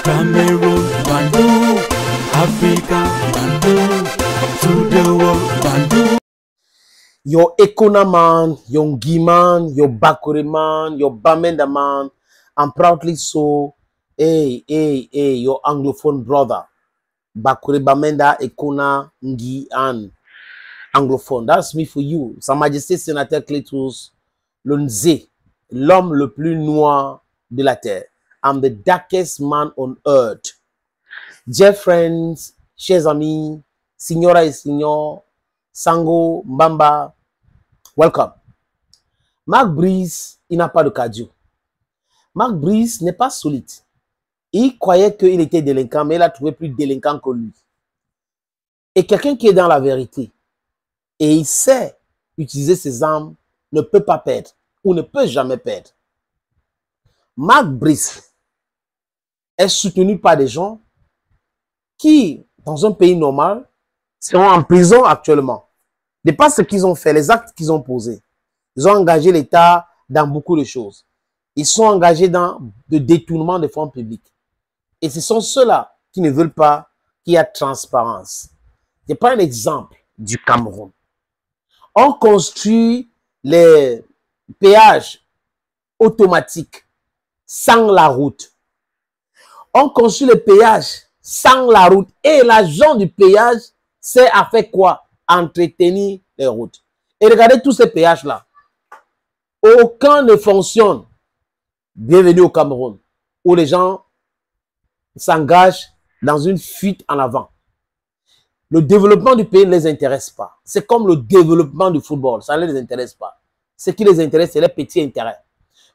Cameroon, Bandung, Africa, Bandung, to the world, Bandung. Your Ekona man, your Ngi man, your Bakure man, your Bamenda man, and proudly so, hey, your Anglophone brother. Bakure, Bamenda, Ekona, Ngi, and Anglophone. That's me for you. Sa Majesté Sénateur Cletus, Lonze, l'homme le plus noir de la terre. I'm the darkest man on earth. Dear friends, chers amis, signora et signor, Sango, Mbamba, welcome. Mark Brice, il n'a pas de cardio. Mark Brice n'est pas solide. Il croyait qu'il était délinquant, mais il a trouvé plus délinquant que lui. Et quelqu'un qui est dans la vérité, et il sait utiliser ses armes, ne peut pas perdre, ou ne peut jamais perdre. Mark Brice est soutenu par des gens qui, dans un pays normal, sont en prison actuellement. De pas ce qu'ils ont fait, les actes qu'ils ont posés. Ils ont engagé l'État dans beaucoup de choses. Ils sont engagés dans le détournement des fonds publics. Et ce sont ceux-là qui ne veulent pas qu'il y ait transparence. Je prends un exemple du Cameroun. On construit les péages automatiques sans la route. On construit les péages sans la route. Et l'agent du péage sait à faire quoi? Entretenir les routes. Et regardez tous ces péages-là. Aucun ne fonctionne. Bienvenue au Cameroun, où les gens s'engagent dans une fuite en avant. Le développement du pays ne les intéresse pas. C'est comme le développement du football, ça ne les intéresse pas. Ce qui les intéresse, c'est les petits intérêts.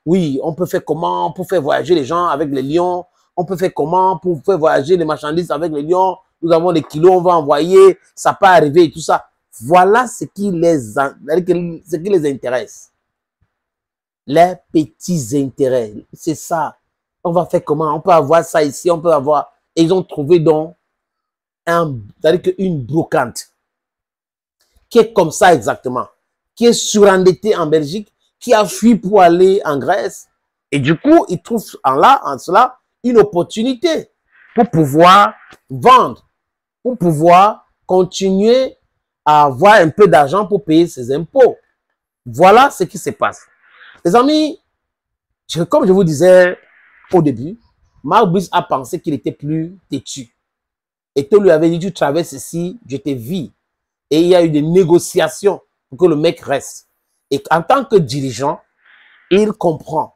Oui, on peut faire comment pour faire voyager les gens avec les lions? On peut faire comment pour faire voyager les marchandises avec les lions? Nous avons des kilos, on va envoyer, ça peut arriver et tout ça. Voilà ce qui les intéresse. Les petits intérêts, c'est ça. On va faire comment? On peut avoir ça ici, on peut avoir... Et ils ont trouvé donc une brocante qui est comme ça exactement, qui est surendetté en Belgique, qui a fui pour aller en Grèce. Et du coup, ils trouvent en cela une opportunité pour pouvoir vendre, pour pouvoir continuer à avoir un peu d'argent pour payer ses impôts. Voilà ce qui se passe. Les amis, comme je vous disais au début, Mark Brice a pensé qu'il était plus têtu. Et tu lui avais dit, tu traverses ici, je te vis. Et il y a eu des négociations pour que le mec reste. Et en tant que dirigeant, il comprend.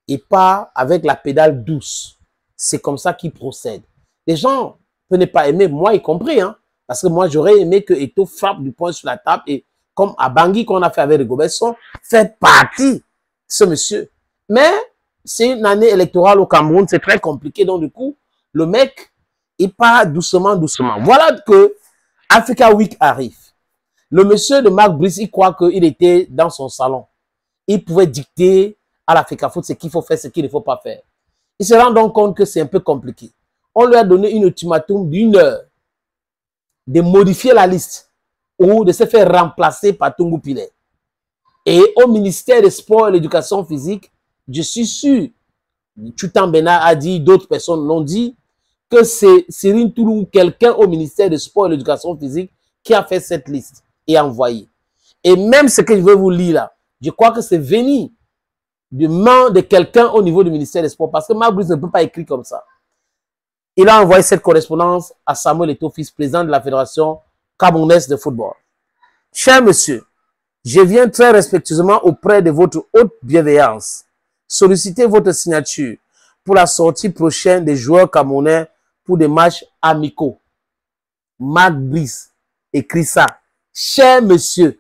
Il part avec la pédale douce. C'est comme ça qu'il procède. Les gens peuvent ne pas aimer, moi y compris, hein, parce que moi j'aurais aimé que Eto'o frappe du poing sur la table et comme à Bangui qu'on a fait avec Rigobert Song, fait partie ce monsieur. Mais c'est une année électorale au Cameroun, c'est très compliqué, donc du coup, le mec, il part doucement, doucement. Voilà que Africa Week arrive. Le monsieur de Mark Brice, il croit qu'il était dans son salon. Il pouvait dicter à l'Africa Foot ce qu'il faut faire, ce qu'il ne faut pas faire. Il se rend donc compte que c'est un peu compliqué. On lui a donné une ultimatum d'1 heure de modifier la liste ou de se faire remplacer par Tungu Pilet. Et au ministère des Sports et de l'Éducation physique, je suis sûr, Tutan Bena a dit, d'autres personnes l'ont dit, que c'est Cyril Toulou ou quelqu'un au ministère des Sports et de l'Éducation physique qui a fait cette liste et envoyé. Et même ce que je vais vous lire là, je crois que c'est venu de main de quelqu'un au niveau du ministère des Sports, parce que Mark Brice ne peut pas écrire comme ça. Il a envoyé cette correspondance à Samuel Eto'o, fils président de la Fédération camerounaise de football. Cher monsieur, je viens très respectueusement auprès de votre haute bienveillance solliciter votre signature pour la sortie prochaine des joueurs camerounais pour des matchs amicaux. Mark Brice écrit ça. Cher monsieur,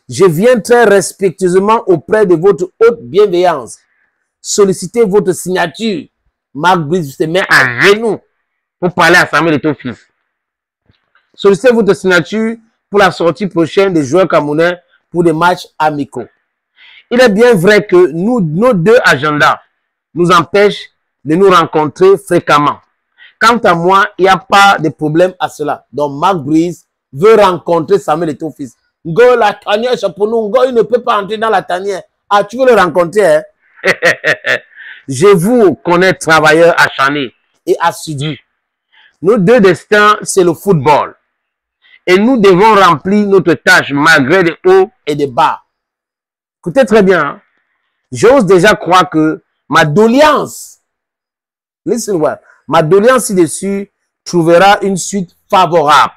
je viens très respectueusement auprès de votre haute bienveillance solliciter votre signature. Mark Brice se met à genoux pour parler à Samuel Eto'o fils. Sollicitez votre signature pour la sortie prochaine des joueurs camerounais pour des matchs amicaux. Il est bien vrai que nos deux agendas nous empêchent de nous rencontrer fréquemment. Quant à moi, il n'y a pas de problème à cela. Donc Mark Brice veut rencontrer Samuel Eto'o fils. Ngo, la tanière, c'est pour nous. Ngo, il ne peut pas entrer dans la tanière. Ah, tu veux le rencontrer, hein? Je vous connais travailleur acharné et assidu. Nos deux destins, c'est le football. Et nous devons remplir notre tâche malgré les hauts et les bas. Écoutez très bien, hein? J'ose déjà croire que ma doléance, ma doléance ci-dessus trouvera une suite favorable.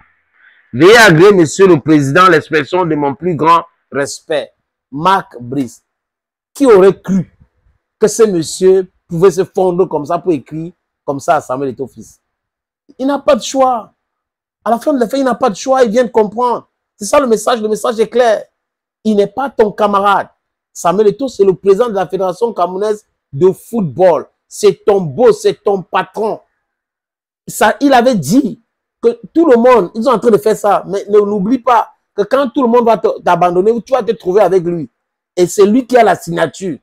Veuillez agréer, Monsieur le Président, l'expression de mon plus grand respect. Marc Brice. Qui aurait cru que ce monsieur pouvait se fondre comme ça pour écrire comme ça à Samuel Eto'o-Fils? Il n'a pas de choix. À la fin de la fin, il n'a pas de choix, il vient de comprendre. C'est ça le message est clair. Il n'est pas ton camarade. Samuel Eto'o, c'est le président de la Fédération camerounaise de football. C'est ton boss, c'est ton patron. Ça, il avait dit que tout le monde, ils sont en train de faire ça, mais n'oublie pas que quand tout le monde va t'abandonner, tu vas te trouver avec lui. Et c'est lui qui a la signature.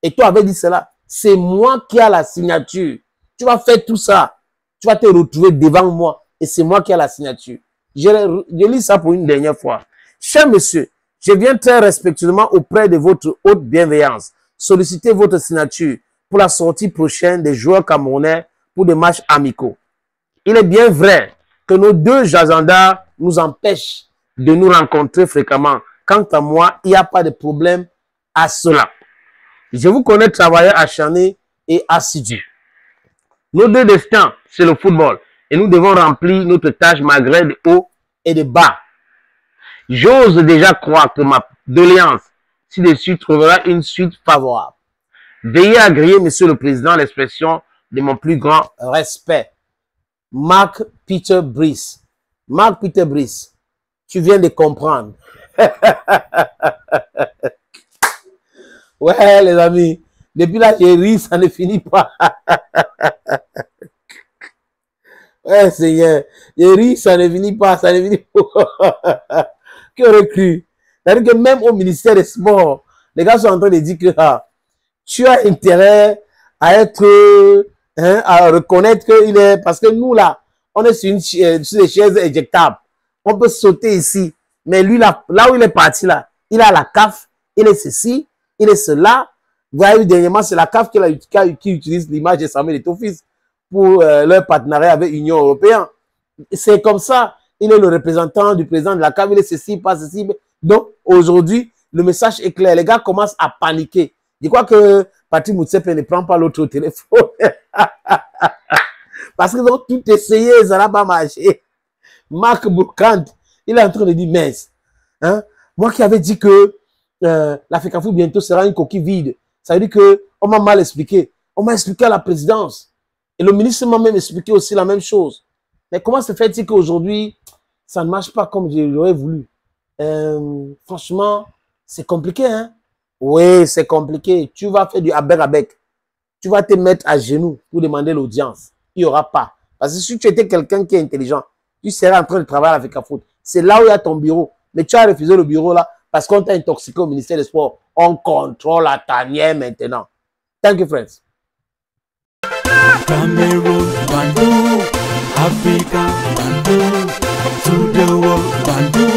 Et toi avais dit cela. C'est moi qui a la signature. Tu vas faire tout ça. Tu vas te retrouver devant moi. Et c'est moi qui a la signature. Je lis ça pour une dernière fois. Cher monsieur, je viens très respectueusement auprès de votre haute bienveillance solliciter votre signature pour la sortie prochaine des joueurs camerounais pour des matchs amicaux. Il est bien vrai que nos deux agendas nous empêchent de nous rencontrer fréquemment. Quant à moi, il n'y a pas de problème à cela. Je vous connais travailleur acharné et assidu. Nos deux destins, c'est le football. Et nous devons remplir notre tâche malgré les hauts et les bas. J'ose déjà croire que ma doléance ci-dessus trouvera une suite favorable. Veuillez agréer, Monsieur le Président, l'expression de mon plus grand respect. Marc Peter Brice. Marc Peter Brice, tu viens de comprendre. Ouais, les amis, depuis là, j'ai ri, ça ne finit pas. Ouais, Seigneur, j'ai ri, ça ne finit pas, ça ne finit pas. Qui aurait cru? C'est-à-dire que même au ministère des Sports, les gars sont en train de dire que tu as intérêt à être, à reconnaître qu'il est, parce que nous là, on est sur des chaises éjectables. On peut sauter ici. Mais lui là où il est parti là, il a la CAF, il est ceci, il est cela. Vous voyez, dernièrement, c'est la CAF qui utilise l'image de Samuel Eto'o-Fils pour leur partenariat avec l'Union européenne. C'est comme ça. Il est le représentant du président de la CAF, il est ceci, pas ceci. Donc, aujourd'hui, le message est clair. Les gars commencent à paniquer. Je crois que Patrick Motsepe ne prend pas l'autre au téléphone. Parce qu'ils ont tout essayé, ça n'a pas marché. Marc Bourkant, il est en train de dire, mince, hein? Moi qui avais dit que la FECAFOOT bientôt sera une coquille vide. Ça veut dire qu'on m'a mal expliqué. On m'a expliqué à la présidence. Et le ministre m'a même expliqué aussi la même chose. Mais comment se fait-il qu'aujourd'hui, ça ne marche pas comme je l'aurais voulu? Franchement, c'est compliqué, hein? Oui, c'est compliqué. Tu vas faire du abec-abec. Tu vas te mettre à genoux pour demander l'audience. Il n'y aura pas. Parce que si tu étais quelqu'un qui est intelligent, tu serais en train de travailler avec la faute. C'est là où il y a ton bureau. Mais tu as refusé le bureau là parce qu'on t'a intoxiqué au ministère des Sports. On contrôle la tanière maintenant. Thank you, friends. Cameroon, Bandung, Africa, Bandung, to the world, Bandung.